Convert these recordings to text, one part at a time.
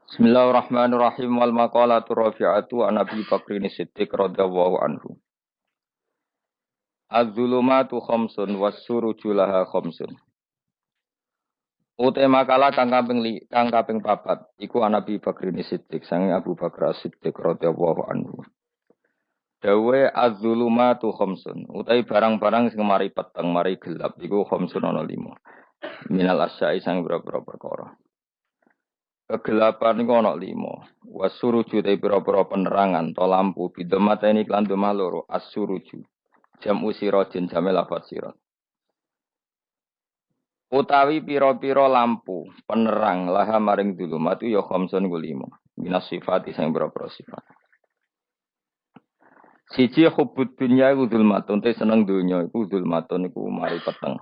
Bismillahirrahmanirrahim wal maqalatu rafi'atu an Abi Bakrin Siddiq radhiyallahu anhu. Az-zulumatu khamsun was-suruju laha khamsun. Ute makalah kang kaping papat iku an Abi Bakrin Siddiq sang Abu Bakar Siddiq radhiyallahu anhu. Dawe az-zulumatu khamsun. Utai barang-barang sing mari peteng mari gelap iku khamsun ana lima. Minal asyai sang boro-boro perkara. Kegelapan iku ana 5. Wasuruju te pira-pira penerangan to lampu bidamateni klan domah loro as-suruju. Jam usirajin jame lafat sirat. Utawi pira-pira lampu penerang laha maring dulumat ya khamsun ku 5. Minas sifat sing pira-pira sifat. Siji hubbud dunya iku zulmatun te seneng donya iku zulmatun iku mari peteng.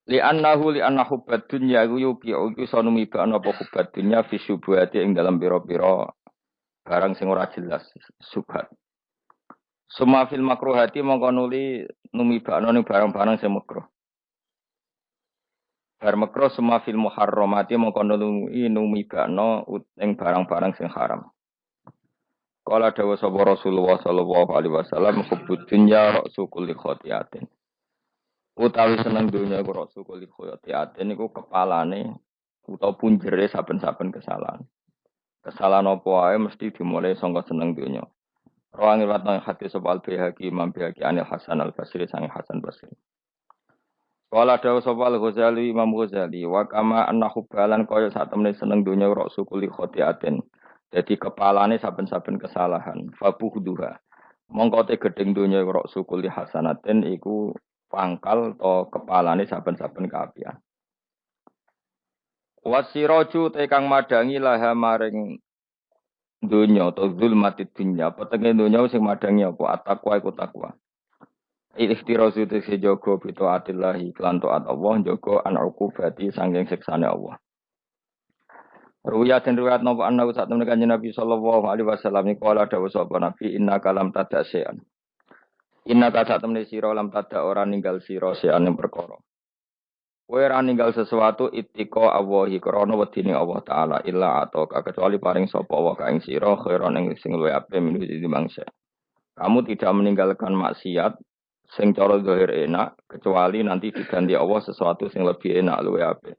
Li anna hubbad dunya iku yuqi'u iku sanumi ba'na apa hubbad dunya fi syubhati ing dalam pira-pira barang sing ora jelas subhat. Suma fil makruhati mongko nuli numibakno ning barang-barang sing makruh. Bar makruh suma fil muharramati mongko nuli numibakno ing barang-barang sing haram. Kala dawuh sapa Rasulullah sallallahu alaihi wasallam hubbud dunya ra'su kulli khati'atin. Utawi seneng dunya iku ra'su kulli khati'atin niku kepalane utawa punjere saben-saben kesalahan. Kesalahan apa wae mesti dimulai saka seneng dunya. Rawang riwayat nang hadis sapa Al-Baihaqi Imam Baihaqi Anil Hasan Al-Basri sang Hasan Basri. Kala dawuh sapa Al-Ghazali Imam Ghazali wa kama annahu balan kaya sak temene seneng donya ora sukuli khotiatin. Dadi kepalane saben-saben kesalahan. Fabuhduha. Mongko te gedeng donya ora sukuli hasanatin iku pangkal to kepalane saben-saben kaapian. Wasiraju te kang madangi laha maring dunya atau zulmati dunya petenge dunya sing madangi apa atakwa iku takwa ikhtirazu te sejogo bito atillahi klan taat Allah jogo an uqubati sanging siksane Allah. Ruya den riwayat napa ana sak temene kanjeng Nabi sallallahu alaihi wasallam niku kala dawuh sapa Nabi inna kalam tadasean inna ka sak temene sira lam tada ora ninggal sira sean ing perkara kowe ora ninggal sesuatu ittika Allahi krana wedine Allah taala illa atau kecuali paring sapa wa ka ing sira khairon ing sing luwih apik minu dimangsa. Kamu tidak meninggalkan maksiat sing cara zahir enak kecuali nanti diganti Allah sesuatu sing lebih enak luwih apik.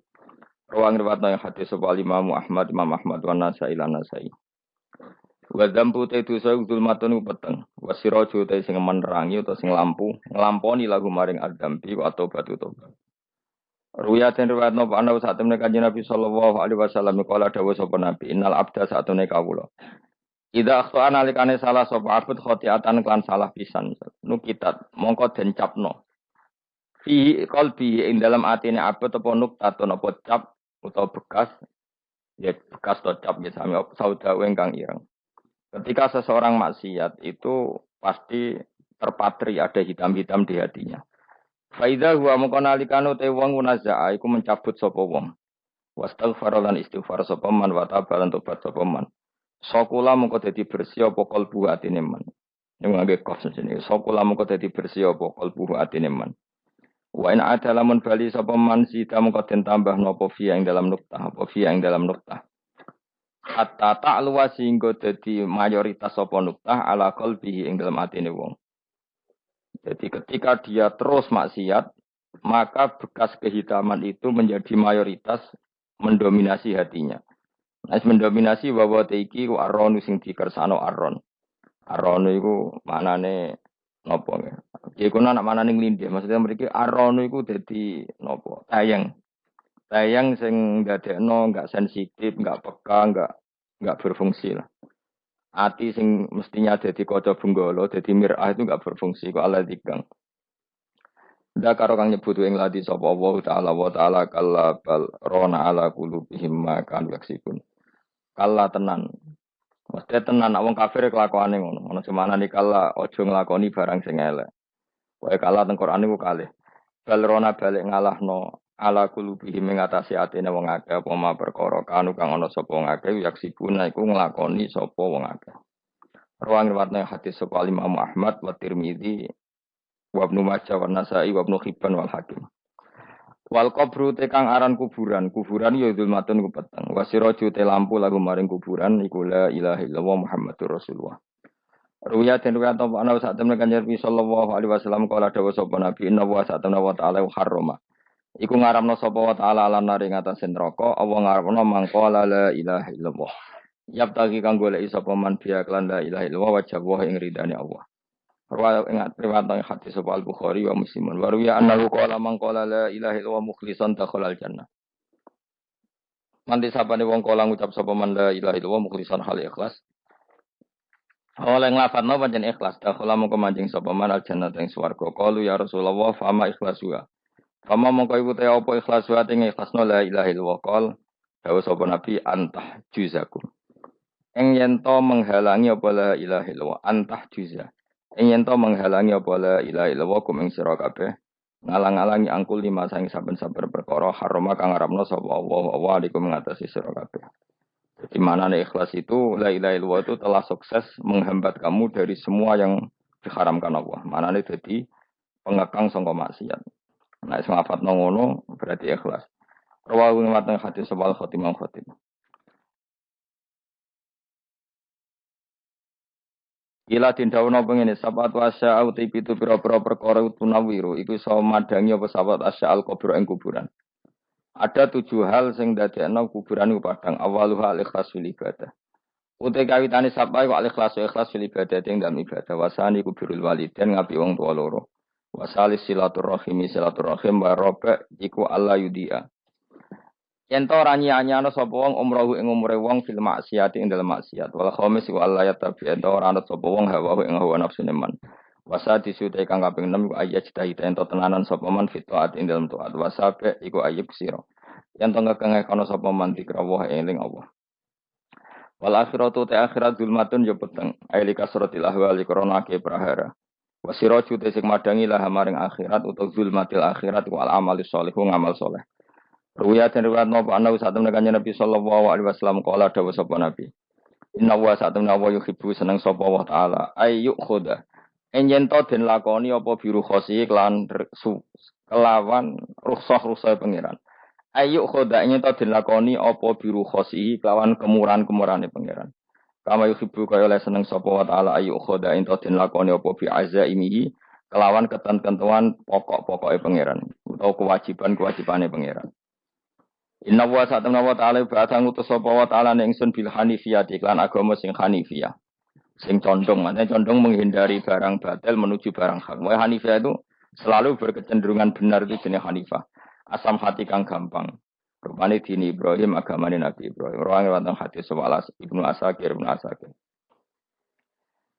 Rawang riwayat nang hadis sapa Imam Ahmad wa Nasai lan Nasai. Wa dzambu te dosa zulmatun peteng. Wasiraju te sing menerangi utawa sing lampu nglamponi lagu maring adzambi atau batu tobat. Ruya den riwayat napa ana sak temene Kanjeng Nabi sallallahu alaihi wasallam kala dawuh sapa Nabi innal abda satune kawula. Ida akhta analikane salah sapa abud khotiatan klan salah pisan. Nukitat mongko den capno. Fi qalbi ing dalam atine abud apa nuktatun apa cap utawa bekas ya bekas to cap ya sami sauda ingkang ireng. Ketika seseorang maksiat itu pasti terpatri ada hitam-hitam di hatinya. Faida huwa mongko nalikane te wong munazaa iku mencabut sapa wong. Wastaghfar lan istighfar sapa man wa tabalan tobat sapa man. Sokula mongko dadi bersih apa kalbu atine man. Yang ngangge kos jenenge. Sokula mongko dadi bersih apa kalbu atine man. Wa in ada lamun bali sapa man sida mongko den tambah napa fi ing dalam nuktah apa fi ing dalam nuktah. Hatta ta'luwa sehingga dadi mayoritas sapa nuktah ala qalbihi ing dalam atine wong. Jadi ketika dia terus maksiat, maka bekas kehitaman itu menjadi mayoritas mendominasi hatinya. Nah, mendominasi bahwa teiki ku aron sing dikersano aron. Aron iku manane napa ya? Iku anak manane nglindih. Maksudnya mriki aron iku dadi napa? Tayang. Tayang sing ndadekno enggak sensitif, enggak peka, enggak berfungsi lah. Ati sing mestinya dadi kaca benggala, dadi mirah itu enggak berfungsi kok ala dikang. Ndak karo kang nyebut ing ladi sapa Allah taala wa taala kalla bal rona ala qulubihim ma kan yaksibun. Kalla tenan. Mesti tenan nek wong kafir kelakuane ngono. Ono semana nih kalla aja nglakoni barang sing elek. Wae kalla teng Quran niku kalih. Bal rona balik ngalahno ala qulubihim ing atase atine wong akeh apa ma perkara kanu kang ana sapa wong akeh yaksibuna iku nglakoni sapa wong akeh. Ruang riwayatna hadis sapa Imam Ahmad wa Tirmizi wa Ibnu Majah wa Nasa'i wa Ibnu Hibban wal Hakim. Wal qabru te kang aran kuburan, kuburan ya zulmatun ku peteng. Wasiraju te lampu lagu maring kuburan iku la ilaha illallah Muhammadur Rasulullah. Ruya den ruya to ana sak temen kanjeng Nabi sallallahu alaihi wasallam kala dawuh sapa Nabi inna wa sak temen wa ta'ala harrama. Iku ngaramno sapa wa ta'ala lan nari ngatasé neraka apa ngaramno mangko la ilaha illallah. Yap tagi kang golek sapa man biya lan la ilaha illallah wajah wa ing ridane Allah. Ruwaya ingat riwayat yang hadis sapa Al-Bukhari wa Muslimun. Wa ruya annahu qala man qala la ilaha illallah mukhlishan dakhala al-jannah. Nanti sapane wong kala ngucap sapa man la ilaha illallah mukhlishan hal ikhlas. Oleh nglafadzno pancen ikhlas, dakhala mongko manjing sapa man al-jannah ing swarga. Qalu ya Rasulullah fama ikhlasuha. Fama mongko iku te apa ikhlasuha ing ikhlasno la ilaha illallah qol. Dawuh sapa Nabi antah juzakum. Ing yen to menghalangi apa la ilaha illallah antah juzah. Ing yen to menghalangi apa la ilaha illallah kum ing sira kabeh ngalang-alangi angkul lima saing saben-saben perkara harama kang ngarepno sapa Allah wa alikum ngatasi sira kabeh. Jadi maknane ikhlas itu la ilaha illallah itu telah sukses menghambat kamu dari semua yang diharamkan Allah. Maknane dadi pengekang sangka maksiat. Nek sing afatno ngono berarti ikhlas. Rawahu ngatan hadis sebal khotimah khotim. Ila tindawono pengene sabat wasya uti pitu pira-pira perkara tunawiru iku iso madangi apa sabat asya al kubur ing kuburan. Ada 7 hal sing dadekno kuburan iku padang awaluha al ikhlas fil ibadah. Uti kawitane sapa iku al ikhlas fil ibadah ing dalem ibadah wasani kubirul walidain ngapi wong tuwa loro. Wasalis silaturahim wa rabbah iku Allah yudia. Yen to ora nyanyana sapa wong umrohu ing umure wong fil maksiat ing dalem maksiat. Wal khamis wa Allah ya tabi ento ora ana sapa wong hawa ing hawa nafsune man. Wasa disute kang kaping 6 iku ayat cita-cita ento tenanan sapa man fit taat ing dalem taat. Wasabe iku ayub sira. Yen to ngekenge kono sapa man dikrawuh eling Allah. Wal akhiratu ta akhirat zulmatun ya peteng. Aili kasratil ahwali krana ke prahara. Wasiraju te sing madangi lah maring akhirat utawa zulmatil akhirat wal amali sholihu ngamal saleh. Ruya dan riwayat nopo anda saat temen kanjeng Nabi sallallahu alaihi wasallam qala dawuh sapa Nabi. Inna wa saat temen wa yuhibbu seneng sapa wa taala ayyuk khoda. Enjen to den lakoni apa biru khosi kelawan rukhsah pangeran. Ayyuk khoda enjen to den lakoni apa biru khosi kelawan kemurahan-kemurahane pangeran. Kama yuhibbu kaya oleh seneng sapa wa taala ayyuk khoda ento den lakoni apa bi azaimihi kelawan ketentuan pokok-pokoke pangeran utawa kewajiban-kewajibane pangeran. Inna wa sa'atana wa ta'ala ba'atha ngutus sapa wa ta'ala ning sun bil hanifiyah iklan agama sing hanifiyah. Sing condong, maknanya condong menghindari barang batil menuju barang hak. Wa hanifiyah itu selalu berkecenderungan benar itu jenis hanifah. Asam hati kang gampang. Rupane dini Ibrahim agamane Nabi Ibrahim. Ruang wonten hadis sewalas Ibnu Asakir.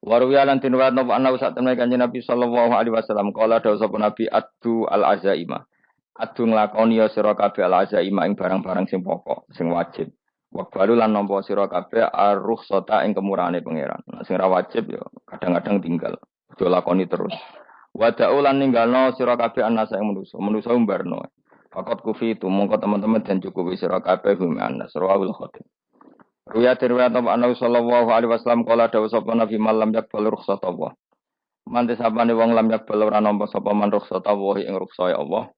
Waruya lan tinwat napa ana sak temne kanjeng Nabi sallallahu alaihi wasallam kala dawuh sapa Nabi addu al azaima. Adu nglakoni ya sira kabeh al-azaima ing barang-barang sing pokok, sing wajib. Waqbalu lan nampa sira kabeh ar-rukhsata ing kemurahane pangeran. Nah, sing ra wajib ya kadang-kadang tinggal. Aja lakoni terus. Wada'u lan ninggalno sira kabeh anasa ing manusa. Manusa umbarno. Fakat kufi itu mongko teman-teman dan cukupi sira kabeh hum anas rawahul khatim. Ruya riwayat Nabi sallallahu alaihi wasallam kala dawuh sapa Nabi malam yakbal rukhsata Allah. Mante sapane wong lam yakbal ora nampa sapa man rukhsata Allah ing rukhsah Allah.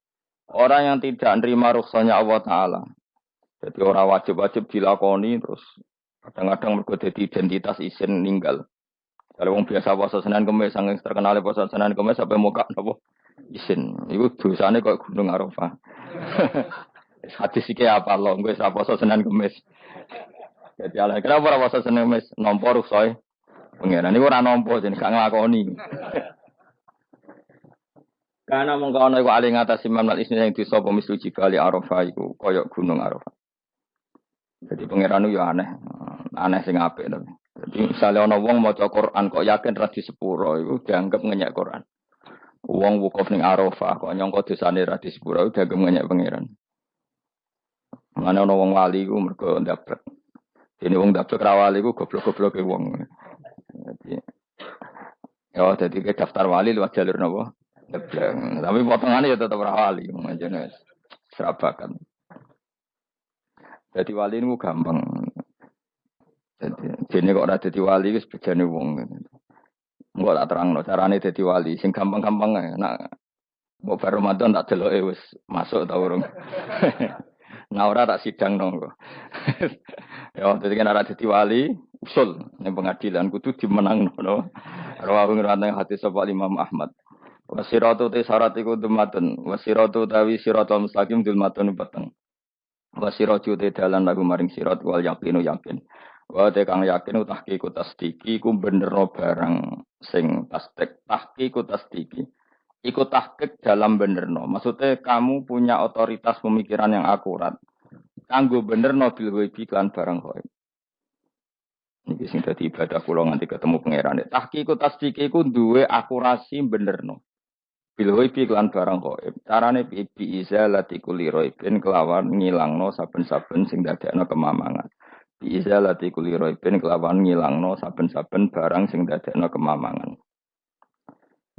Orang yang tidak nerima rukhsahnya Allah Ta'ala. Jadi orang wajib-wajib dilakoni terus kadang-kadang mergo dadi identitas isin ninggal. Kalau wong biasa puasa Senin Kamis saking terkenal puasa Senin Kamis sampai muka napa isin. Iku dosane kok Gunung Arafah. Hadis iki apa lho wis puasa Senin Kamis. Jadi ala kenapa ora puasa Senin Kamis nampa rukhsah pengenan niku ora nampa jenenge gak nglakoni. Karena mengkono iku ali ngatasi mamlal ismi yang disapa mislu jibali Arafah iku kaya gunung Arafah. Jadi pangeran yo aneh sing apik to. Jadi misalnya ana wong maca Quran kok yakin ra di sepuro iku dianggap ngenyek Quran. Wong wukuf ning Arafah kok nyangka dosane ra di sepuro dianggap ngenyek pangeran. Mane ana wong wali iku mergo ndablek. Dene wong ndablek ra wali iku goblok-gobloke wong. Jadi ke daftar wali lewat jalur napa? Tapi potongannya ya tetap wali, macamnya serabakan. Jadi wali ini gampang. Jadi kok ada jadi wali itu sebejane wong. Enggak tak terang no carane jadi wali. Sing gampang-gampang nak Mau bar Ramadan tak deloke wis masuk ta urung. Nah ora tak sidang nang kok. Ya dadi kan ora dadi wali usul ning pengadilan kudu dimenangno no. Rawahu ngrawat hati sapa Imam Ahmad. Wasiratu te syarat iku dumatun. Wasiratu tawi siratal mustaqim dumatun peteng. Wasiratu te dalan lagu maring sirat wal yaqinu yakin. Wa te kang yakin tahqiqu tasdiki ku benerno barang sing tasdik tahqiqu tasdiki. Iku tahqiq dalam benerno. Maksudnya kamu punya otoritas pemikiran yang akurat. Kanggo benerno bil ghaibi kan barang ghaib. Niki sing dadi ibadah kula nganti ketemu pangeran. Tahqiqu tasdiki ku duwe akurasi benerno. Bil ghaibi lan barang ghaib. Carane bi izalati kulli ghaibin kelawan ngilangno saben-saben sing dadekno kemamangan. Bi izalati kulli ghaibin kelawan ngilangno saben-saben barang sing dadekno kemamangan.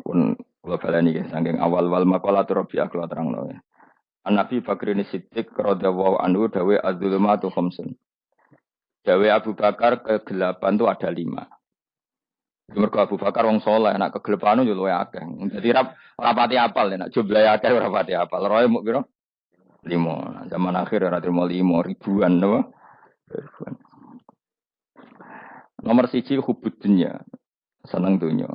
Pun kula baleni nggih saking awal wal maqalat Rabi'ah kula terangno. An-Nabi Bakrin Siddiq radhiyallahu anhu dawe az-zulumatu khamsun. Dawe Abu Bakar kegelapan itu ada 5. Mergo Abu Bakar wong saleh, nek kegelapan yo luwe akeh. Dadi rapati apal nek jumlahe akeh ora rapati apal. Roe muk piro? 5. Nah, zaman akhir ora trimo 5 ribuan napa? Ribuan. Nomor 1 hubud dunya. Seneng dunya.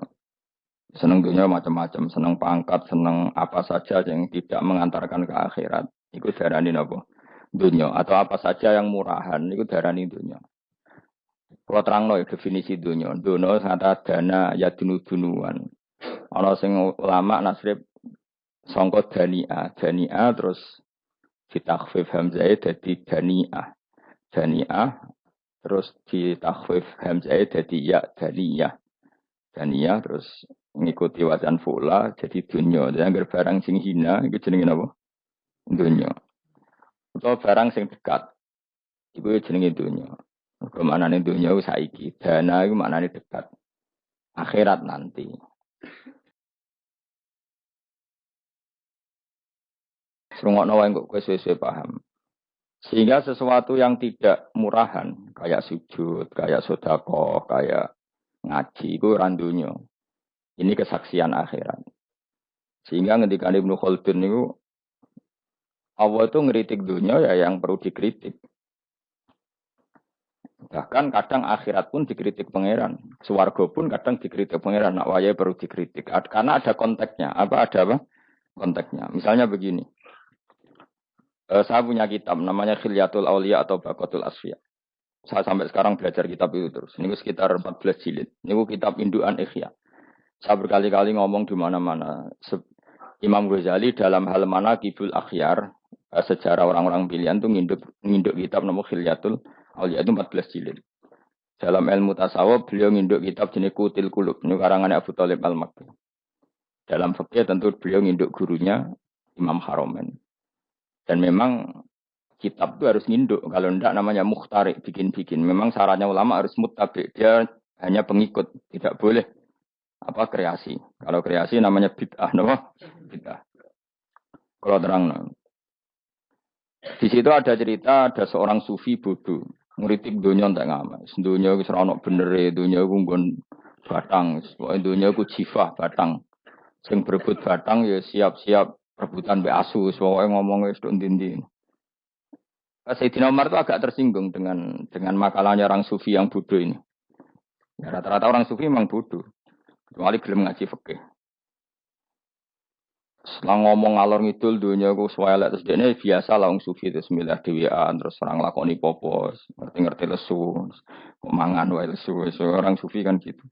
Seneng dunia macam-macam, seneng pangkat, seneng apa saja yang tidak mengantarkan ke akhirat. Itu darani napa? Dunia atau apa saja yang murahan itu darani dunia. Kalau terangno ya definisi dunia. Dunia kata dana ya dunu-dunuan. Ana sing ulama nasrib sangka dania, dania terus ditakhfif hamzah dadi daniah. Daniah terus ditakhfif hamzah dadi ya daniyah. Daniyah terus ngikuti wajan fula jadi dunya. Jadi anggar barang sing hina itu jenenge apa? Dunya. Atau barang sing dekat itu jenenge dunya. Kemanane dunya ku saiki. Dana iku maknane dekat. Akhirat nanti. Srungokno wae kok kowe suwe paham. Sehingga sesuatu yang tidak murahan kayak sujud, kayak sedekah, kayak ngaji itu randunya. Ini kesaksian akhirat. Sehingga ketika Ibnu Khaldun itu Allah itu ngeritik dunia ya yang perlu dikritik. Bahkan kadang akhirat pun dikritik pangeran. Swarga pun kadang dikritik pangeran. Nak waya perlu dikritik. Karena ada konteksnya. Ada apa? Konteksnya. Misalnya begini. Saya punya kitab namanya Khilyatul Auliya atau Baqatul Asfiya. Saya sampai sekarang belajar kitab itu terus. Ini sekitar 14 jilid. Ini kitab Induan Ikhya. Saya berkali-kali ngomong di mana-mana. Imam Ghazali dalam hal mana Kibul Akhyar, sejarah orang-orang pilihan itu nginduk kitab nama Khilyatul Auliya itu 14 jilid. Dalam ilmu tasawuf beliau nginduk kitab jenis Kutil Kulub. Ini karangannya Abu Thalib Al-Makki. Dalam fikih tentu beliau nginduk gurunya Imam Haromen. Dan memang kitab itu harus nginduk. Kalau tidak namanya mukhtarik, bikin-bikin. Memang syaratnya ulama harus muttabi. Dia hanya pengikut. Tidak boleh kreasi. Kalau kreasi namanya bid'ah. Bid'ah. Kalau terang. Di situ ada cerita, ada seorang sufi bodoh. Ngeritik dunia tak ngamal. Dunia itu seronok bener. Dunia itu nggon batang. Dunia itu jifah batang. Sing berebut batang ya siap-siap rebutan be asu. Soalnya ngomongnya sudah dinding. Sayyidina Umar itu agak tersinggung dengan makalahnya orang sufi yang bodoh ini. Ya, rata-rata orang sufi memang bodoh. Kecuali gelem ngaji fikih. Setelah ngomong ngalor ngidul dunia ku swelek terus dene biasa lah wong sufi terus milih dhewean terus orang lakoni popos, ngerti-ngerti lesu, mangan wae lesu. Orang sufi kan gitu.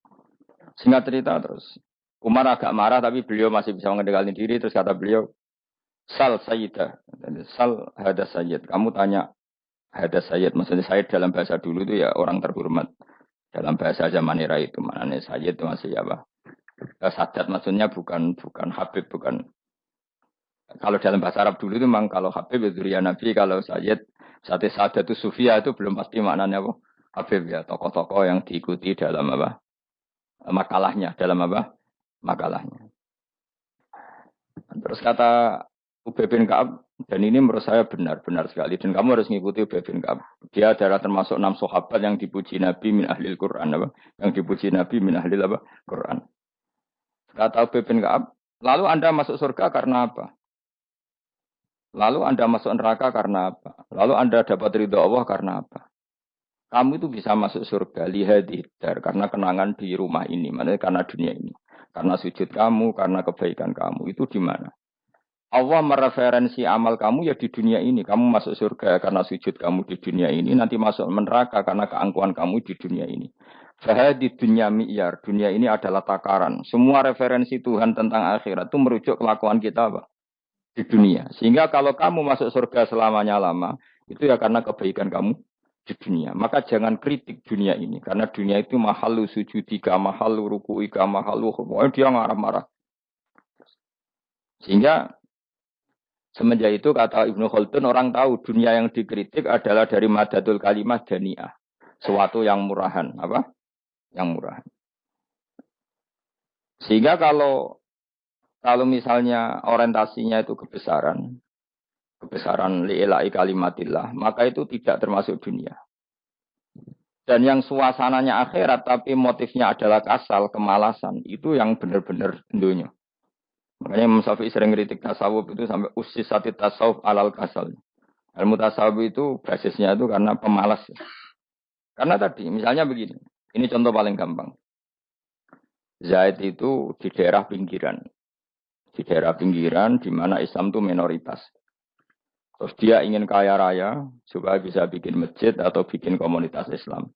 Singkat cerita terus Umar agak marah tapi beliau masih bisa mengendalikan diri terus kata beliau Sal Sayyidah, Sal Hada Sayyid. Kamu tanya Hada Sayyid, maksudnya Sayyid dalam bahasa dulu itu ya orang terhormat. Dalam bahasa zaman era itu maknanya Sayyid itu masih apa? Sadat maksudnya bukan Habib, bukan. Kalau dalam bahasa Arab dulu itu memang kalau Habib itu ya Nabi, kalau Sayyid Sadat itu Sufia itu belum pasti maknanya apa? Habib ya, tokoh-tokoh yang diikuti dalam apa? Makalahnya, dalam apa? Makalahnya. Terus kata Ubay bin Ka'ab, dan ini menurut saya benar sekali. Dan kamu harus mengikuti Ubay bin Ka'ab. Dia adalah termasuk 6 sahabat yang dipuji Nabi min ahlil Quran. Apa? Yang dipuji Nabi min ahlil apa? Quran. Kata Ubay bin Ka'ab, Lalu Anda masuk surga karena apa? Lalu Anda masuk neraka karena apa? Lalu Anda dapat ridho Allah karena apa? Kamu itu bisa masuk surga lihat karena kenangan di rumah ini, maksudnya karena dunia ini. Karena sujud kamu, karena kebaikan kamu. Itu di mana? Allah mereferensi amal kamu ya di dunia ini. Kamu masuk surga karena sujud kamu di dunia ini. Nanti masuk neraka karena keangkuhan kamu di dunia ini. Fahadi dunia mi'yar. Dunia ini adalah takaran. Semua referensi Tuhan tentang akhirat itu merujuk kelakuan kita apa? Di dunia. Sehingga kalau kamu masuk surga selamanya lama, itu ya karena kebaikan kamu di dunia. Maka jangan kritik dunia ini. Karena dunia itu mahalu sujudika, mahalu ruku'ika, mahalu pokoknya dia marah-marah. Sehingga semenjak itu kata Ibnu Khaldun orang tahu dunia yang dikritik adalah dari madatul kalimat dani'ah. Suatu yang murahan. Apa? Yang murahan. Sehingga kalau misalnya orientasinya itu kebesaran li'ilai kalimatillah, maka itu tidak termasuk dunia. Dan yang suasananya akhirat tapi motifnya adalah kasal, kemalasan, itu yang benar-benar dunia. Makanya Imam Syafi'i sering kritik tasawuf itu sampai usis sati tasawuf alal kasal. Ilmu tasawuf itu basisnya itu karena pemalas. Karena tadi, misalnya begini, ini contoh paling gampang. Zaid itu di daerah pinggiran. Di daerah pinggiran di mana Islam itu minoritas. Terus dia ingin kaya raya supaya bisa bikin masjid atau bikin komunitas Islam.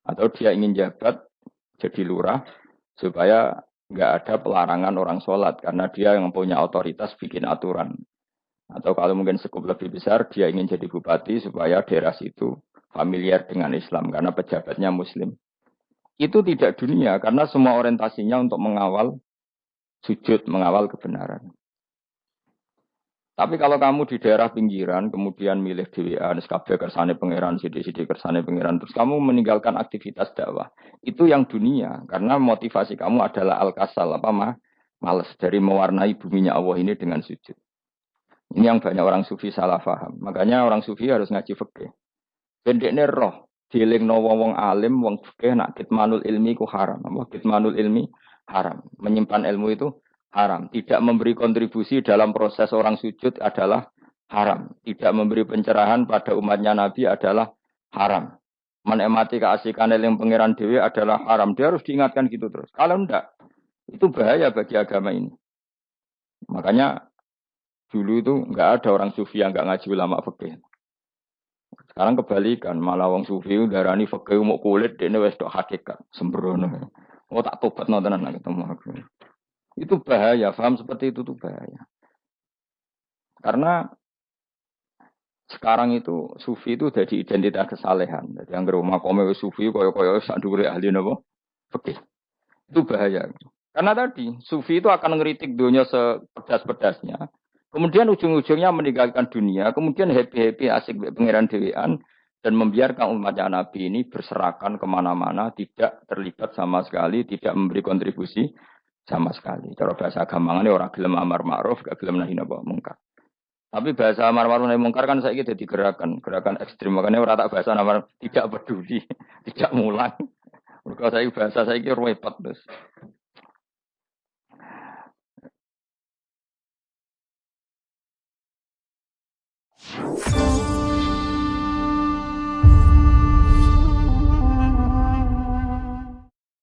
Atau dia ingin jabat jadi lurah supaya nggak ada pelarangan orang sholat karena dia yang punya otoritas bikin aturan. Atau kalau mungkin skup lebih besar dia ingin jadi bupati supaya daerah situ familiar dengan Islam karena pejabatnya Muslim. Itu tidak dunia karena semua orientasinya untuk mengawal sujud, mengawal kebenaran. Tapi kalau kamu di daerah pinggiran, kemudian milih DWA, SKB kersane pangeran, CD kersane pangeran, terus kamu meninggalkan aktivitas dakwah, itu yang dunia, karena motivasi kamu adalah al-kasal, males dari mewarnai buminya Allah ini dengan sujud. Ini yang banyak orang sufi salah paham. Makanya orang sufi harus ngaji fikih. Bendekne roh, dielingno wong alim, wong fikih nak kitmanul ilmi ku haram. Kitmanul ilmi haram. Menyimpan ilmu itu haram. Tidak memberi kontribusi dalam proses orang sujud adalah haram. Tidak memberi pencerahan pada umatnya Nabi adalah haram. Menikmati keasikan eling pangeran dewi adalah haram. Dia harus diingatkan gitu terus. Kalau enggak, itu bahaya bagi agama ini. Makanya dulu itu enggak ada orang sufi yang enggak ngaji ulama fikih. Sekarang kebalikan, malah wong sufi darani fikih mau kulit dene wis tok hakikat, sembrono. Oh tak tobat nontonan ketemu aku. Itu bahaya, paham seperti itu tuh bahaya. Karena sekarang itu sufi itu jadi identitas kesalehan. Jadi yang rumah kome sufi koyo-koyo sak dhuwure ahli napa? Fikih. Itu bahaya. Karena tadi sufi itu akan ngeritik dunia sepedas-pedasnya. Kemudian ujung-ujungnya meninggalkan dunia, kemudian happy-happy asik pangeran dewean dan membiarkan umatnya Nabi ini berserakan kemana-mana, tidak terlibat sama sekali, tidak memberi kontribusi sama sekali. Cara bahasa gampangane orang gelem amar ma'ruf, gak gelem nahi napa mungkar. Tapi bahasa amar ma'ruf nahi mungkar kan saiki dadi gerakan ekstrim. Makanya ora tak bahasa amar tidak peduli, tidak mulang. Mergo saiki bahasa saiki repot terus.